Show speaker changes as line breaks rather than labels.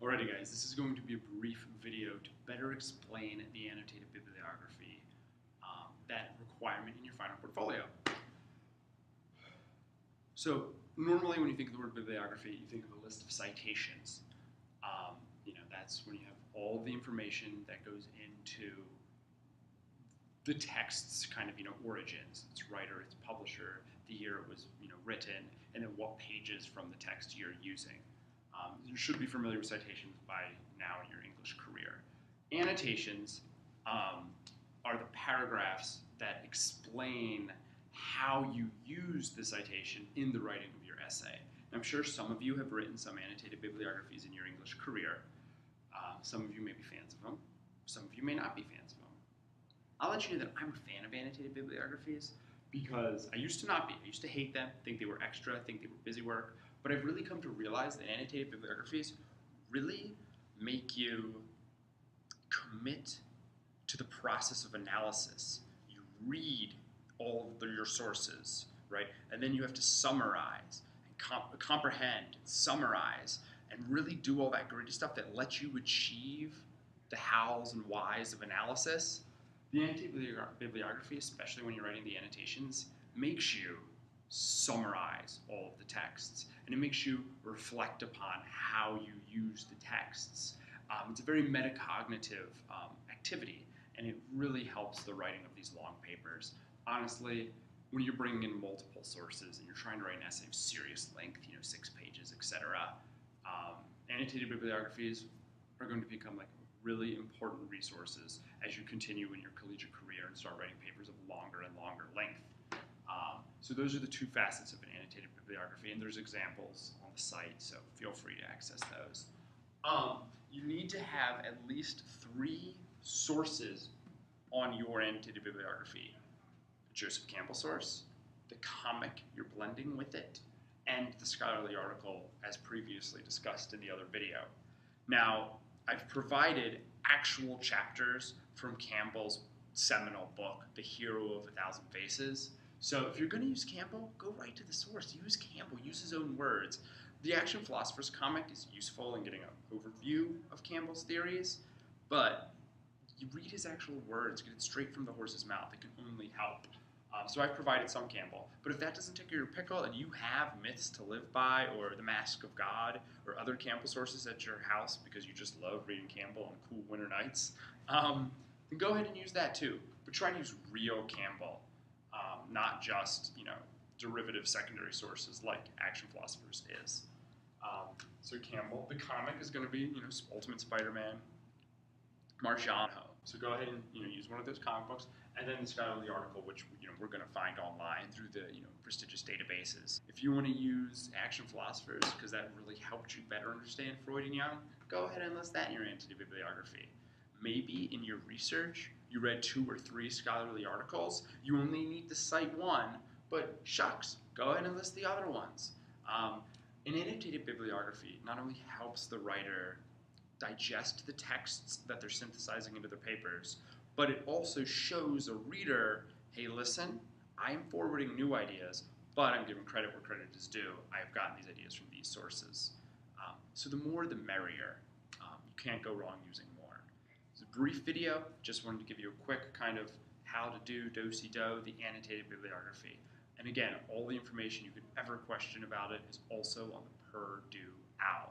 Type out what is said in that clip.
Alrighty guys, this is going to be a brief video to better explain the annotated bibliography, that requirement in your final portfolio. So normally when you think of the word bibliography, you think of a list of citations. That's when you have all the information that goes into the text's kind of, origins, its writer, its publisher, the year it was, written, and then what pages from the text you're using. You should be familiar with citations by now in your English career. Annotations are the paragraphs that explain how you use the citation in the writing of your essay. And I'm sure some of you have written some annotated bibliographies in your English career. Some of you may be fans of them. Some of you may not be fans of them. I'll let you know that I'm a fan of annotated bibliographies because I used to not be. I used to hate them, think they were extra, think they were busy work. But I've really come to realize that annotated bibliographies really make you commit to the process of analysis. You read all of your sources, right? And then you have to summarize and comprehend and summarize and really do all that gritty stuff that lets you achieve the hows and whys of analysis. The annotated bibliography, especially when you're writing the annotations, makes you summarize all of the texts, and it makes you reflect upon how you use the texts. It's a very metacognitive activity, and it really helps the writing of these long papers. Honestly, when you're bringing in multiple sources and you're trying to write an essay of serious length, 6 pages, etc., annotated bibliographies are going to become like really important resources as you continue in your collegiate career and start writing papers of longer and longer length. So those are the two facets of an annotated bibliography, and there's examples on the site, so feel free to access those. You need to have at least 3 sources on your annotated bibliography: the Joseph Campbell source, the comic you're blending with it, and the scholarly article as previously discussed in the other video. Now, I've provided actual chapters from Campbell's seminal book, The Hero of a Thousand Faces. So if you're going to use Campbell, go right to the source. Use Campbell. Use his own words. The Action Philosopher's comic is useful in getting an overview of Campbell's theories, but you read his actual words, get it straight from the horse's mouth. It can only help. So I've provided some Campbell, but if that doesn't tickle your pickle and you have Myths to Live By or The Mask of God or other Campbell sources at your house because you just love reading Campbell on cool winter nights, then go ahead and use that too. But try to use real Campbell, not just derivative secondary sources like Action Philosophers is. So Campbell, the comic is going to be Ultimate Spider-Man, Martiano. So go ahead and use one of those comic books, and then the scholarly article, which we're going to find online through the prestigious databases. If you want to use Action Philosophers because that really helped you better understand Freud and Jung, go ahead and list that in your annotated bibliography. Maybe in your research you read 2 or 3 scholarly articles. You only need to cite one, but shucks, go ahead and list the other ones. An annotated bibliography not only helps the writer digest the texts that they're synthesizing into their papers, but it also shows a reader, hey, listen, I am forwarding new ideas, but I'm giving credit where credit is due. I have gotten these ideas from these sources. So the more the merrier. You can't go wrong using more. It's a brief video. Just wanted to give you a quick kind of how to do do-si-do, the annotated bibliography. And again, all the information you could ever question about it is also on the per due owl.